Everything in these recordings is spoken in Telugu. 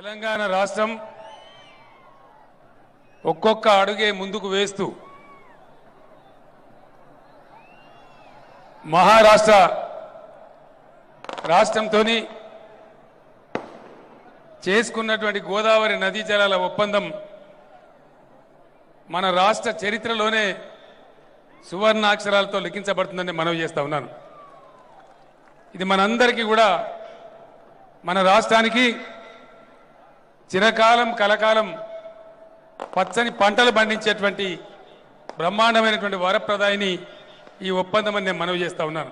తెలంగాణ రాష్ట్రం ఒక్కొక్క అడుగే ముందుకు వేస్తూ మహారాష్ట్ర రాష్ట్రంతోని చేసుకున్నటువంటి గోదావరి నదీ జలాల ఒప్పందం మన రాష్ట్ర చరిత్రలోనే సువర్ణాక్షరాలతో లిఖించబడుతుందని మనవి చేస్తా ఉన్నాను. ఇది మనందరికీ కూడా మన రాష్ట్రానికి చిరకాలం కలకాలం పచ్చని పంటలు పండించేటువంటి బ్రహ్మాండమైనటువంటి వరప్రదాయిని ఈ ఒప్పందం అని నేను మనవి చేస్తా ఉన్నాను.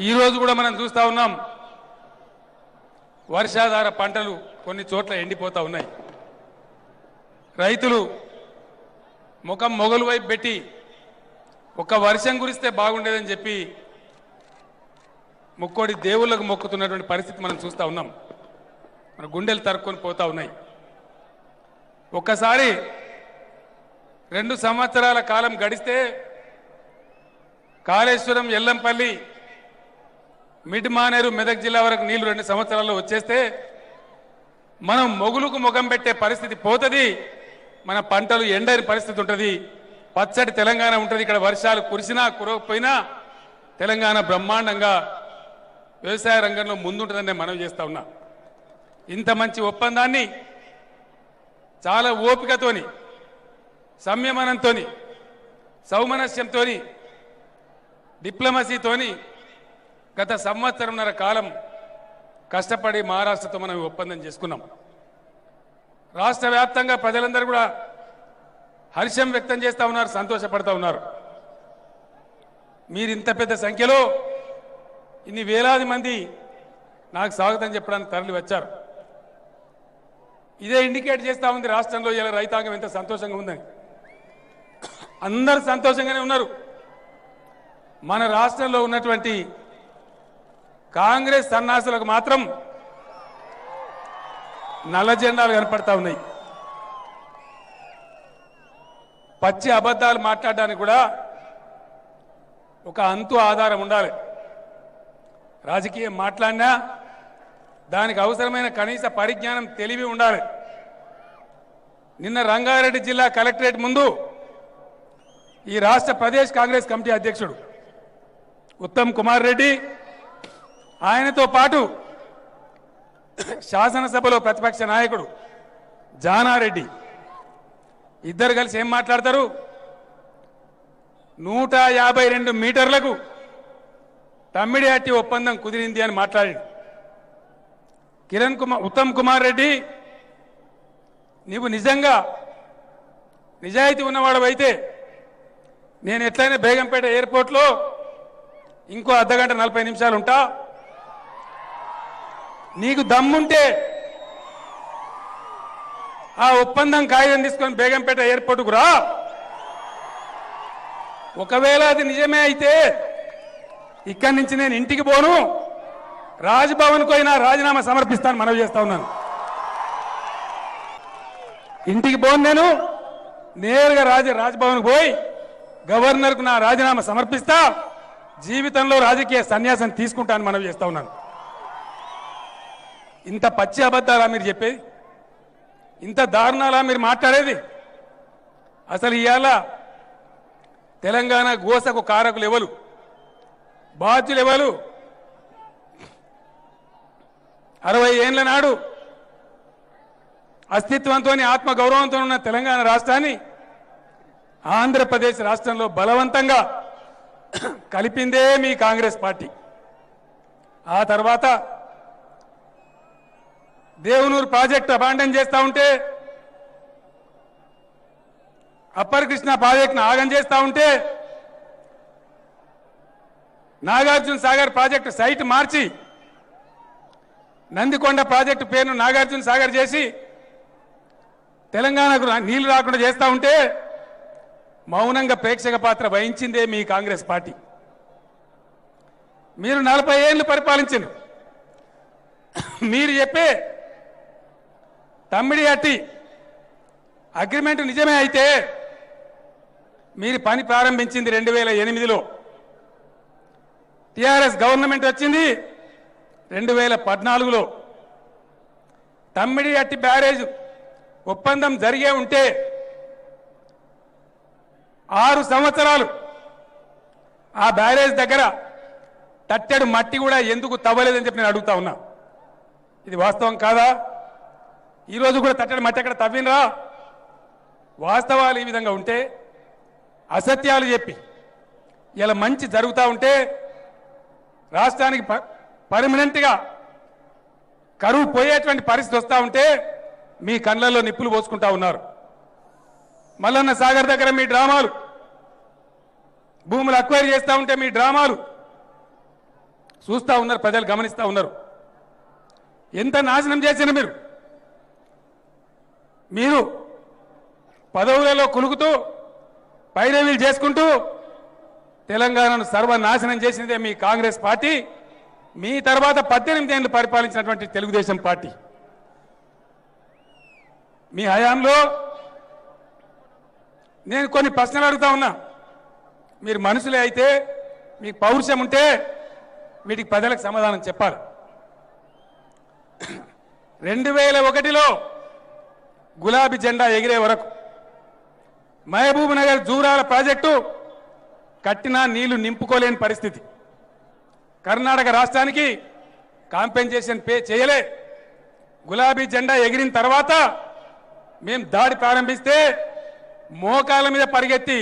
ఈరోజు కూడా మనం చూస్తూ ఉన్నాం, వర్షాధార పంటలు కొన్ని చోట్ల ఎండిపోతూ ఉన్నాయి. రైతులు ముఖం మొగలు వైపు పెట్టి ఒక వర్షం కురిస్తే బాగుండేదని చెప్పి ముక్కోడి దేవుళ్ళకు మొక్కుతున్నటువంటి పరిస్థితి మనం చూస్తూ ఉన్నాం. మన గుండెలు తరుక్కొని పోతా ఉన్నాయి. ఒక్కసారి 2 సంవత్సరాల కాలం గడిస్తే కాళేశ్వరం, ఎల్లంపల్లి, మిడ్ మానేరు, మెదక్ జిల్లా వరకు నీళ్లు 2 సంవత్సరాల్లో వచ్చేస్తే మనం మొగులుకు ముఖం పెట్టే పరిస్థితి పోతుంది. మన పంటలు ఎండని పరిస్థితి ఉంటుంది. పచ్చటి తెలంగాణ ఉంటుంది. ఇక్కడ వర్షాలు కురిసినా కురవకపోయినా తెలంగాణ బ్రహ్మాండంగా వ్యవసాయ రంగంలో ముందుంటుందని నేను మనవి చేస్తా ఉన్నా. ఇంత మంచి ఒప్పందాన్ని చాలా ఓపికతోని, సంయమనంతోని, సౌమనస్యంతోని, డిప్లొమసీతోని గత సంవత్సరంన్నర కాలం కష్టపడి మహారాష్ట్రతో మనం ఒప్పందం చేసుకున్నాం. రాష్ట్ర వ్యాప్తంగా ప్రజలందరూ కూడా హర్షం వ్యక్తం చేస్తూ ఉన్నారు, సంతోషపడతా ఉన్నారు. మీరు ఇంత పెద్ద సంఖ్యలో ఇన్ని వేలాది మంది నాకు స్వాగతం చెప్పడానికి తరలి వచ్చారు. ఇదే ఇండికేట్ చేస్తూ ఉంది రాష్ట్రంలో ఇలా రైతాంగం ఎంత సంతోషంగా ఉందని. అందరూ సంతోషంగానే ఉన్నారు. మన రాష్ట్రంలో ఉన్నటువంటి కాంగ్రెస్ సన్నాసులకు మాత్రం నల్ల జెండాలు కనపడతా ఉన్నాయి. పచ్చి అబద్ధాలు మాట్లాడడానికి కూడా ఒక అంతు ఆధారం ఉండాలి. రాజకీయం మాట్లాడినా దానికి అవసరమైన కనీస పరిజ్ఞానం, తెలివి ఉండాలి. నిన్న రంగారెడ్డి జిల్లా కలెక్టరేట్ ముందు ఈ రాష్ట్ర ప్రదేశ్ కాంగ్రెస్ కమిటీ అధ్యక్షుడు ఉత్తమ్ కుమార్ రెడ్డి, ఆయనతో పాటు శాసనసభలో ప్రతిపక్ష నాయకుడు జానారెడ్డి ఇద్దరు కలిసి ఏం మాట్లాడతారు? 152 మీటర్లకు తమ్మిడిహట్టి ఒప్పందం కుదిరింది అని మాట్లాడాడు. ఉత్తమ్ కుమార్ రెడ్డి, నీవు నిజంగా నిజాయితీ ఉన్నవాడు అయితే నేను ఎట్లయినా బేగంపేట ఎయిర్పోర్ట్లో ఇంకో అర్ధగంట 40 నిమిషాలు ఉంటా. నీకు దమ్ముంటే ఆ ఒప్పందం కాగితం తీసుకొని బేగంపేట ఎయిర్పోర్టుకు రా. ఒకవేళ అది నిజమే అయితే ఇక్కడి నుంచి నేను ఇంటికి పోను, రాజ్భవన్కు అయినా రాజీనామా సమర్పిస్తాను మనవి చేస్తా ఉన్నాను. ఇంటికి పోను, నేను నేరుగా రాజ్భవన్కు పోయి గవర్నర్కు నా రాజీనామా సమర్పిస్తా. జీవితంలో రాజకీయ సన్యాసం తీసుకుంటాను మనవి చేస్తా ఉన్నాను. ఇంత పచ్చి అబద్ధాలా మీరు చెప్పేది? ఇంత దారుణాలా మీరు మాట్లాడేది? అసలు ఇవాళ తెలంగాణ గోసకు కారకులు ఎవరు, బాధ్యులు ఎవరు? 60 ఏళ్ల నాడు అస్తిత్వంతో, ఆత్మగౌరవంతో ఉన్న తెలంగాణ రాష్ట్రాన్ని ఆంధ్రప్రదేశ్ రాష్ట్రంలో బలవంతంగా కలిపిందే మీ కాంగ్రెస్ పార్టీ. ఆ తర్వాత దేవునూరు ప్రాజెక్టు అబాండన్ చేస్తూ ఉంటే, అప్పర్ కృష్ణ ప్రాజెక్టును ఆగం చేస్తూ ఉంటే, నాగార్జున సాగర్ ప్రాజెక్టు సైట్ మార్చి నందికొండ ప్రాజెక్టు పేరును నాగార్జున సాగర్ చేసి తెలంగాణకు నీళ్లు రాకుండా చేస్తూ ఉంటే మౌనంగా ప్రేక్షక పాత్ర వహించిందే మీ కాంగ్రెస్ పార్టీ. మీరు 40 ఏళ్లు పరిపాలించారు. మీరు చెప్పే తమ్మిడిహట్టి అగ్రిమెంట్ నిజమే అయితే మీరు పని ప్రారంభించింది 2008లో. టిఆర్ఎస్ గవర్నమెంట్ వచ్చింది 2014లో. తమ్మిడి అట్టి బ్యారేజ్ ఒప్పందం జరిగే ఉంటే 6 సంవత్సరాలు ఆ బ్యారేజ్ దగ్గర తట్టెడు మట్టి కూడా ఎందుకు తవ్వలేదని చెప్పి నేను అడుగుతా ఉన్నా. ఇది వాస్తవం కాదా? ఈరోజు కూడా తట్టెడు మట్టి ఎక్కడ తవ్వినరా? వాస్తవాలు ఈ విధంగా ఉంటే, అసత్యాలు చెప్పి ఇలా మంచి జరుగుతూ ఉంటే, రాష్ట్రానికి పర్మనెంట్గా కరువు పోయేటువంటి పరిస్థితి వస్తూ ఉంటే మీ కళ్ళల్లో నిప్పులు పోసుకుంటా ఉన్నారు. మల్లన్న సాగర్ దగ్గర మీ డ్రామాలు, భూములు అక్వైర్ చేస్తూ ఉంటే మీ డ్రామాలు చూస్తూ ఉన్నారు, ప్రజలు గమనిస్తూ ఉన్నారు. ఎంత నాశనం చేసిన మీరు పదవులలో కులుగుతూ పైరవీలు చేసుకుంటూ తెలంగాణను సర్వనాశనం చేసినదే మీ కాంగ్రెస్ పార్టీ. మీ తర్వాత 18 ఏళ్లు పరిపాలించినటువంటి తెలుగుదేశం పార్టీ. మీ హయాంలో నేను కొన్ని ప్రశ్నలు అడుగుతా ఉన్నా. మీరు మనుషులే అయితే, మీకు పౌరుషం ఉంటే వీటికి ప్రజలకు సమాధానం చెప్పాలి. 2001లో గులాబీ జెండా ఎగిరే వరకు మహబూబ్ నగర్ జూరాల ప్రాజెక్టు కట్టినా నీళ్లు నింపుకోలేని పరిస్థితి. కర్ణాటక రాష్ట్రానికి కాంపెన్సేషన్ పే చేయలే. గులాబీ జెండా ఎగిరిన తర్వాత మేము దాడి ప్రారంభిస్తే మోకాల మీద పరిగెత్తి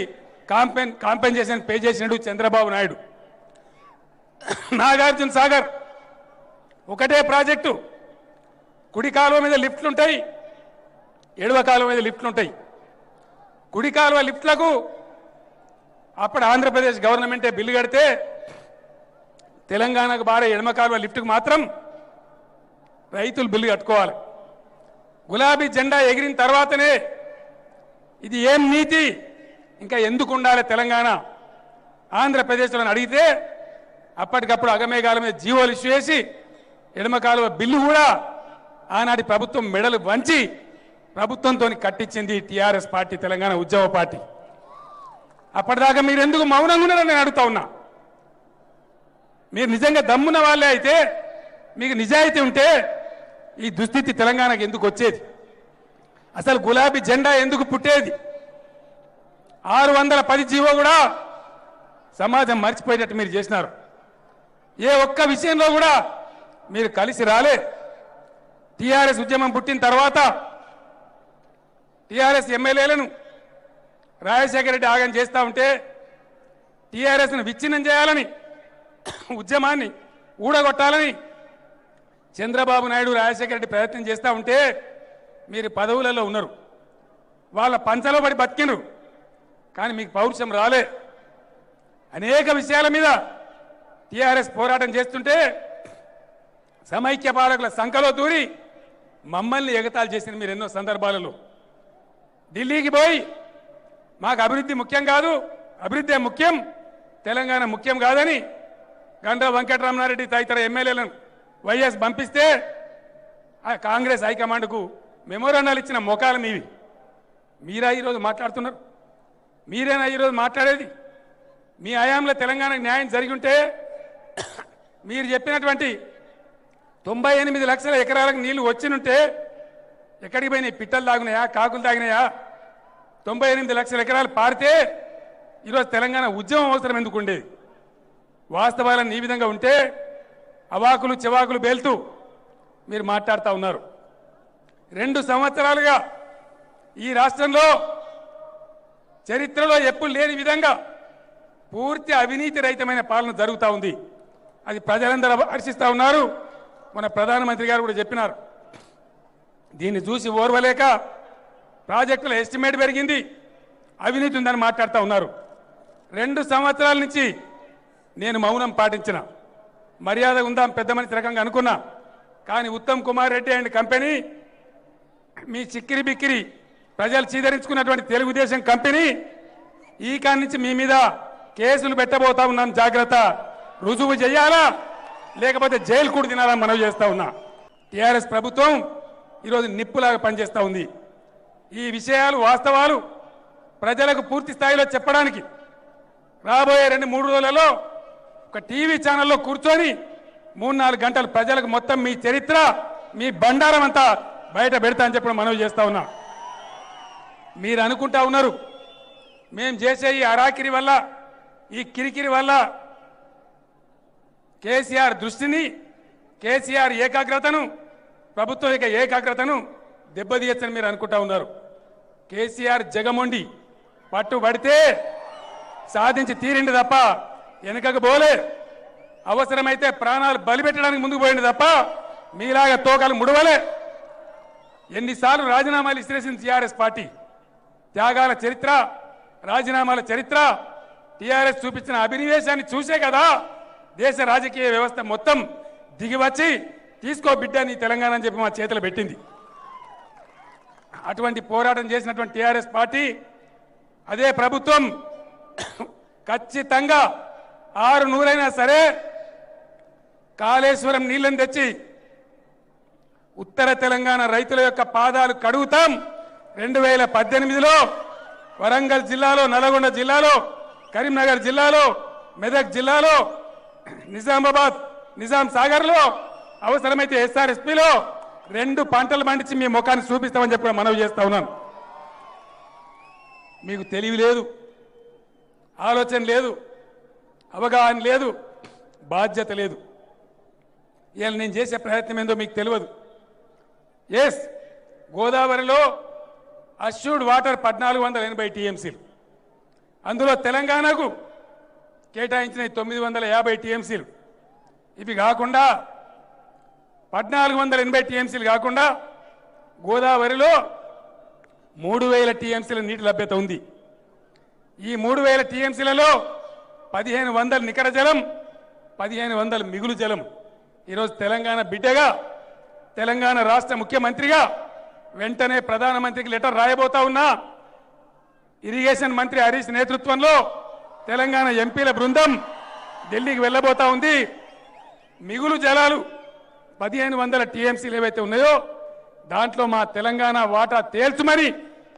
కాంపెన్సేషన్ పే చేసినాడు చంద్రబాబు నాయుడు. నాగార్జున సాగర్ ఒకటే ప్రాజెక్టు, కుడి కాలువ మీద లిఫ్ట్లు ఉంటాయి, ఎడవ కాలువ మీద లిఫ్ట్లు ఉంటాయి. కుడి కాలువ లిఫ్ట్లకు అప్పుడు ఆంధ్రప్రదేశ్ గవర్నమెంటే బిల్లు కడితే, తెలంగాణకు బారే ఎడమ కాలువ లిఫ్ట్కు మాత్రం రైతులు బిల్లు కట్టుకోవాలి. గులాబీ జెండా ఎగిరిన తర్వాతనే ఇది ఏం నీతి, ఇంకా ఎందుకు ఉండాలి తెలంగాణ ఆంధ్రప్రదేశ్లో అడిగితే అప్పటికప్పుడు అగమేఘాల మీద జీవోలు ఇష్యూ చేసి ఎడమ కాలువ బిల్లు కూడా ఆనాటి ప్రభుత్వం మెడలు వంచి ప్రభుత్వంతో కట్టించింది టీఆర్ఎస్ పార్టీ, తెలంగాణ ఉద్యమ పార్టీ. అప్పటిదాకా మీరు ఎందుకు మౌనంగా ఉన్నారని నేను అడుగుతా ఉన్నా. మీరు నిజంగా దమ్మున్న వాళ్ళే అయితే, మీకు నిజాయితీ ఉంటే ఈ దుస్థితి తెలంగాణకు ఎందుకు వచ్చేది? అసలు గులాబీ జెండా ఎందుకు పుట్టేది? 610 జీవో కూడా సమాజం మర్చిపోయేటట్టు మీరు చేసినారు. ఏ ఒక్క విషయంలో కూడా మీరు కలిసి రాలే. టీఆర్ఎస్ ఉద్యమం పుట్టిన తర్వాత టీఆర్ఎస్ ఎమ్మెల్యేలను రాజశేఖర రెడ్డి ఆగం చేస్తూ ఉంటే, టీఆర్ఎస్ను విచ్ఛిన్నం చేయాలని, ఉద్యమాన్ని ఊడగొట్టాలని చంద్రబాబు నాయుడు రాజశేఖర రెడ్డి ప్రయత్నం చేస్తూ ఉంటే మీరు పదవులలో ఉన్నారు, వాళ్ళ పంచలో పడి బతికినరు. కానీ మీకు పౌరుషం రాలే. అనేక విషయాల మీద టీఆర్ఎస్ పోరాటం చేస్తుంటే సమైక్య పాలకుల సంఖలో దూరి మమ్మల్ని ఎగతాళి చేసిన మీరు ఎన్నో సందర్భాలలో. ఢిల్లీకి పోయి మాకు అభివృద్ధి ముఖ్యం కాదు, అభివృద్ధి ముఖ్యం, తెలంగాణ ముఖ్యం కాదని గండ్ర వెంకటరమణారెడ్డి తదితర ఎమ్మెల్యేలను వైఎస్ పంపిస్తే ఆ కాంగ్రెస్ హైకమాండ్కు మెమోరాండాలు ఇచ్చిన మోకాలు మీవి. మీరా ఈరోజు మాట్లాడుతున్నారు? మీరేనా ఈరోజు మాట్లాడేది? మీ హయాంలో తెలంగాణకు న్యాయం జరిగి ఉంటే మీరు చెప్పినటువంటి 98 లక్షల ఎకరాలకు నీళ్లు వచ్చినుంటే ఎక్కడికి పోయినాయి? పిట్టలు తాగినాయా, కాకులు తాగినాయా? 98 లక్షల ఎకరాలు పారితే ఈరోజు తెలంగాణ ఉద్యమం అవసరం ఎందుకు ఉండేది? వాస్తవాలను ఈ విధంగా ఉంటే అవాకులు చెవాకులు పేలుతూ మీరు మాట్లాడుతూ ఉన్నారు. 2 సంవత్సరాలుగా ఈ రాష్ట్రంలో చరిత్రలో ఎప్పుడు లేని విధంగా పూర్తి అవినీతి రహితమైన పాలన జరుగుతూ ఉంది. అది ప్రజలందరూ హర్షిస్తూ ఉన్నారు. మన ప్రధానమంత్రి గారు కూడా చెప్పినారు. దీన్ని చూసి ఓర్వలేక ప్రాజెక్టుల ఎస్టిమేట్ పెరిగింది, అవినీతి ఉందని మాట్లాడుతూ ఉన్నారు. 2 సంవత్సరాల నుంచి నేను మౌనం పాటించిన, మర్యాద ఉందాం పెద్ద మనిషి రకంగా అనుకున్నా. కానీ ఉత్తమ్ కుమార్ రెడ్డి అండ్ కంపెనీ, మీ చిక్కిరి బిక్కిరి ప్రజలు చీదరించుకున్నటువంటి తెలుగుదేశం కంపెనీ ఈ కాడి నుంచి మీ మీద కేసులు పెట్టబోతా ఉన్నాం. జాగ్రత్త, రుజువు చేయాలా లేకపోతే జైలు కూడా తినాలని మనవి చేస్తా ఉన్నా. టీఆర్ఎస్ ప్రభుత్వం ఈరోజు నిప్పులాగా పనిచేస్తూ ఉంది. ఈ విషయాలు వాస్తవాలు ప్రజలకు పూర్తి స్థాయిలో చెప్పడానికి రాబోయే 2-3 రోజులలో ఒక టీవీ ఛానల్లో కూర్చొని 3-4 గంటలు ప్రజలకు మొత్తం మీ చరిత్ర, మీ బండారం అంతా బయట పెడతా అని చెప్పడం మనవి చేస్తా ఉన్నా. మీరు అనుకుంటా ఉన్నారు మేం చేసే ఈ అరాకిరి వల్ల ఈ కిరికిరి వల్ల కేసీఆర్ దృష్టిని కేసీఆర్ ఏకాగ్రతను ప్రభుత్వం యొక్క ఏకాగ్రతను దెబ్బతీయచ్చని మీరు అనుకుంటా ఉన్నారు. కేసీఆర్ జగమొండి పట్టుబడితే సాధించి తీరిండి తప్ప వెనుకకు పోలే. అవసరమైతే ప్రాణాలు బలిపెట్టడానికి ముందుకు పోయింది తప్ప మీలాగా తోకలు ముడవలే. ఎన్నిసార్లు రాజీనామాలు ఇసిరేసింది టీఆర్ఎస్ పార్టీ. త్యాగాల చరిత్ర, రాజీనామాల చరిత్ర, టీఆర్ఎస్ చూపించిన అభినివేశాన్ని చూసే కదా దేశ రాజకీయ వ్యవస్థ మొత్తం దిగివచ్చి తీసుకో బిడ్డ నీ తెలంగాణ అని చెప్పి మా చేతులు పెట్టింది. అటువంటి పోరాటం చేసినటువంటి టీఆర్ఎస్ పార్టీ అదే ప్రభుత్వం ఖచ్చితంగా 600 సరే కాళేశ్వరం నీళ్లను తెచ్చి ఉత్తర తెలంగాణ రైతుల యొక్క పాదాలు కడుగుతాం. 2018లో వరంగల్ జిల్లాలో, నల్గొండ జిల్లాలో, కరీంనగర్ జిల్లాలో, మెదక్ జిల్లాలో, నిజామాబాద్, నిజాం సాగర్లో, అవసరమైతే ఎస్ఆర్ఎస్పీలో 2 పంటలు పండించి మీ ముఖాన్ని చూపిస్తామని చెప్పి మనవి చేస్తా ఉన్నాను. మీకు తెలివి లేదు, ఆలోచన లేదు, అవగాహన లేదు, బాధ్యత లేదు. ఇవాళ నేను చేసే ప్రయత్నం ఏందో మీకు తెలియదు. ఎస్, గోదావరిలో అష్యూర్డ్ వాటర్ 1480 టీఎంసీలు, అందులో తెలంగాణకు కేటాయించిన 950 టీఎంసీలు. ఇవి కాకుండా 1480 టీఎంసీలు కాకుండా గోదావరిలో 3000 టీఎంసీల నీటి లభ్యత ఉంది. ఈ 3000 టీఎంసీలలో 1500 నికర జలం, 1500 మిగులు జలం. ఈరోజు తెలంగాణ బిడ్డగా, తెలంగాణ రాష్ట్ర ముఖ్యమంత్రిగా వెంటనే ప్రధానమంత్రికి లెటర్ రాయబోతా ఉన్నా. ఇరిగేషన్ మంత్రి హరీష్ నేతృత్వంలో తెలంగాణ ఎంపీల బృందం ఢిల్లీకి వెళ్ళబోతా ఉంది. మిగులు జలాలు 1500 టీఎంసీలు ఏవైతే ఉన్నాయో దాంట్లో మా తెలంగాణ వాటా తేల్చుమని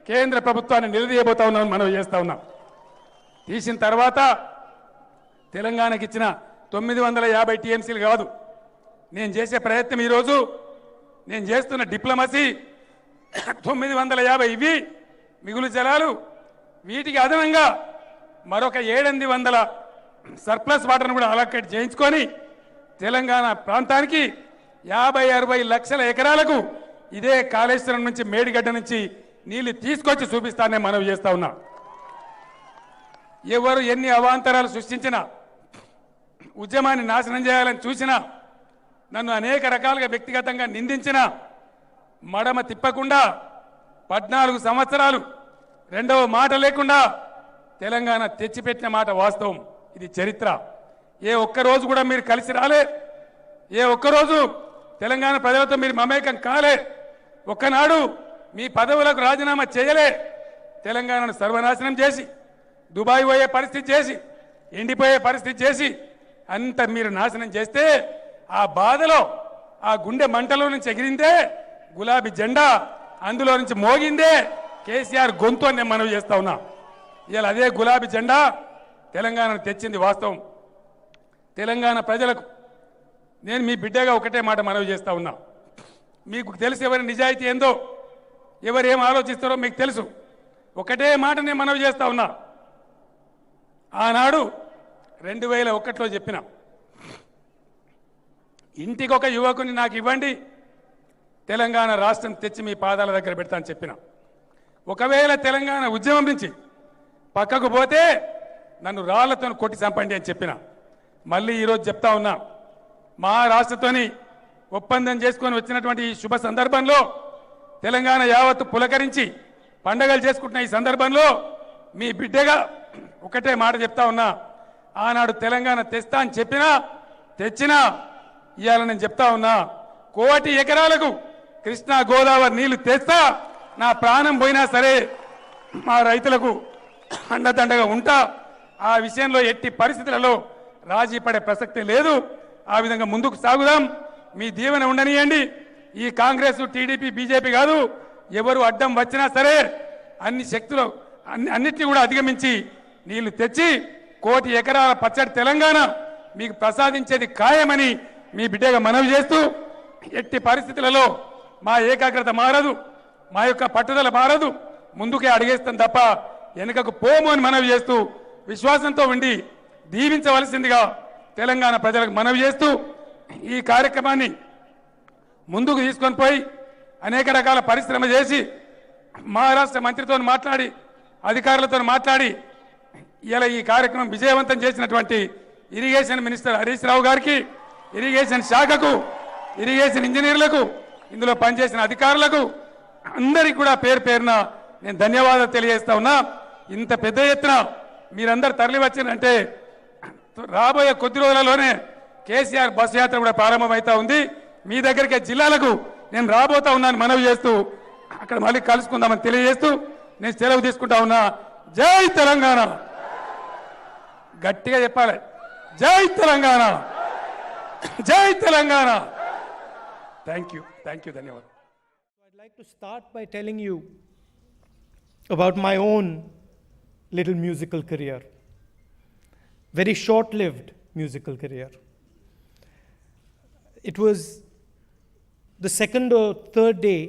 కేంద్ర ప్రభుత్వాన్ని నిలదీయబోతా ఉన్నామని మనం చేస్తా ఉన్నాం. తీసిన తర్వాత తెలంగాణకి ఇచ్చిన 950 టీఎంసీలు కాదు, నేను చేసే ప్రయత్నం ఈరోజు నేను చేస్తున్న డిప్లొమసీ 950 ఇవి మిగులు జలాలు, వీటికి అదనంగా మరొక 700 సర్ప్లస్ వాటర్ను కూడా అలొకేట్ చేయించుకొని తెలంగాణ ప్రాంతానికి 50-60 లక్షల ఎకరాలకు ఇదే కాళేశ్వరం నుంచి, మేడిగడ్డ నుంచి నీళ్లు తీసుకొచ్చి చూపిస్తానని మనవి చేస్తా ఉన్నా. ఎవరు ఎన్ని అవాంతరాలు సృష్టించినా, ఉద్యమాన్ని నాశనం చేయాలని చూసినా, నన్ను అనేక రకాలుగా వ్యక్తిగతంగా నిందించినా మడమ తిప్పకుండా 14 సంవత్సరాలు రెండవ మాట లేకుండా తెలంగాణ తెచ్చిపెట్టిన మాట వాస్తవం. ఇది చరిత్ర. ఏ ఒక్కరోజు కూడా మీరు కలిసి రాలే, ఏ ఒక్కరోజు తెలంగాణ ప్రజలతో మీరు మమేకం కాలే, ఒక్కనాడు మీ పదవులకు రాజీనామా చేయలే. తెలంగాణను సర్వనాశనం చేసి, దుబాయ్ పోయే పరిస్థితి చేసి, ఎండిపోయే పరిస్థితి చేసి అంత మీరు నాశనం చేస్తే ఆ బాధలో, ఆ గుండె మంటలో నుంచి ఎగిరిందే గులాబీ జెండా, అందులో నుంచి మోగిందే కేసీఆర్ గొంతు అని నేను మనవి చేస్తా ఉన్నా. ఇవాళ అదే గులాబీ జెండా తెలంగాణను తెచ్చింది వాస్తవం. తెలంగాణ ప్రజలకు నేను మీ బిడ్డగా ఒకటే మాట మనవి చేస్తా ఉన్నా. మీకు తెలుసు ఎవరి నిజాయితీ ఏందో, ఎవరు ఏం ఆలోచిస్తారో మీకు తెలుసు. ఒకటే మాట నేను మనవి చేస్తా ఉన్నా. ఆనాడు 2001లో చెప్పిన, ఇంటికొక యువకుని నాకు ఇవ్వండి, తెలంగాణ రాష్ట్రం తెచ్చి మీ పాదాల దగ్గర పెడతా అని చెప్పిన. ఒకవేళ తెలంగాణ ఉద్యమం నుంచి పక్కకు పోతే నన్ను రాళ్లతో కొట్టి చంపండి అని చెప్పిన. మళ్ళీ ఈరోజు చెప్తా ఉన్నా, మహారాష్ట్రతోని ఒప్పందం చేసుకొని వచ్చినటువంటి ఈ శుభ సందర్భంలో, తెలంగాణ యావత్తు పులకరించి పండగలు చేసుకుంటున్న ఈ సందర్భంలో మీ బిడ్డగా ఒకటే మాట చెప్తా ఉన్నా. ఆనాడు తెలంగాణ తెస్తా అని చెప్పినా, తెచ్చినా ఇవాళ నేను చెప్తా ఉన్నా, 1 కోటి ఎకరాలకు కృష్ణా గోదావరి నీళ్లు తెస్తా, నా ప్రాణం పోయినా సరే మా రైతులకు అండదండగా ఉంటా. ఆ విషయంలో ఎట్టి పరిస్థితులలో రాజీ పడే ప్రసక్తి లేదు. ఆ విధంగా ముందుకు సాగుదాం. మీ దీవెన ఉండనియండి. ఈ కాంగ్రెస్, టీడీపీ, బీజేపీ కాదు, ఎవరు అడ్డం వచ్చినా సరే అన్ని శక్తులు అన్నిటినీ కూడా అధిగమించి నీళ్లు తెచ్చి 1 కోటి ఎకరాల పచ్చడి తెలంగాణ మీకు ప్రసాదించేది ఖాయమని మీ బిడ్డగా మనవి చేస్తూ, ఎట్టి పరిస్థితులలో మా ఏకాగ్రత మారదు, మా యొక్క పట్టుదల మారదు, ముందుకే అడిగేస్తాం తప్ప వెనుకకు పోము అని మనవి చేస్తూ విశ్వాసంతో ఉండి దీవించవలసిందిగా తెలంగాణ ప్రజలకు మనవి చేస్తూ ఈ కార్యక్రమాన్ని ముందుకు తీసుకొని పోయి అనేక రకాల పరిశ్రమ చేసి మహారాష్ట్ర మంత్రితో మాట్లాడి అధికారులతో మాట్లాడి ఇలా ఈ కార్యక్రమం విజయవంతం చేసినటువంటి ఇరిగేషన్ మినిస్టర్ హరీష్ రావు గారికి, ఇరిగేషన్ శాఖకు, ఇరిగేషన్ ఇంజనీర్లకు, ఇందులో పనిచేసిన అధికారులకు అందరికీ కూడా పేరు పేరున నేను ధన్యవాదాలు తెలియజేస్తా ఉన్నా. ఇంత పెద్ద ఎత్తున మీరందరూ తరలి వచ్చిందంటే రాబోయే కొద్ది రోజులలోనే కేసీఆర్ బస్సు యాత్ర కూడా ప్రారంభమవుతా ఉంది. మీ దగ్గరికి జిల్లాలకు నేను రాబోతా ఉన్నాను మనవి చేస్తూ అక్కడ మళ్ళీ కలుసుకుందామని తెలియజేస్తూ నేను సెలవు తీసుకుంటా ఉన్నా. జై తెలంగాణ, గట్టిగా చెప్పాలి, జై తెలంగాణ, జై తెలంగాణ. థ్యాంక్ యూ, ధన్యవాదాలు. I'd like to start by telling you about my own little musical career, very short-lived musical career. It was the second or third day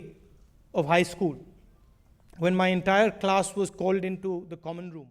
of high school when my entire class was called into the common room.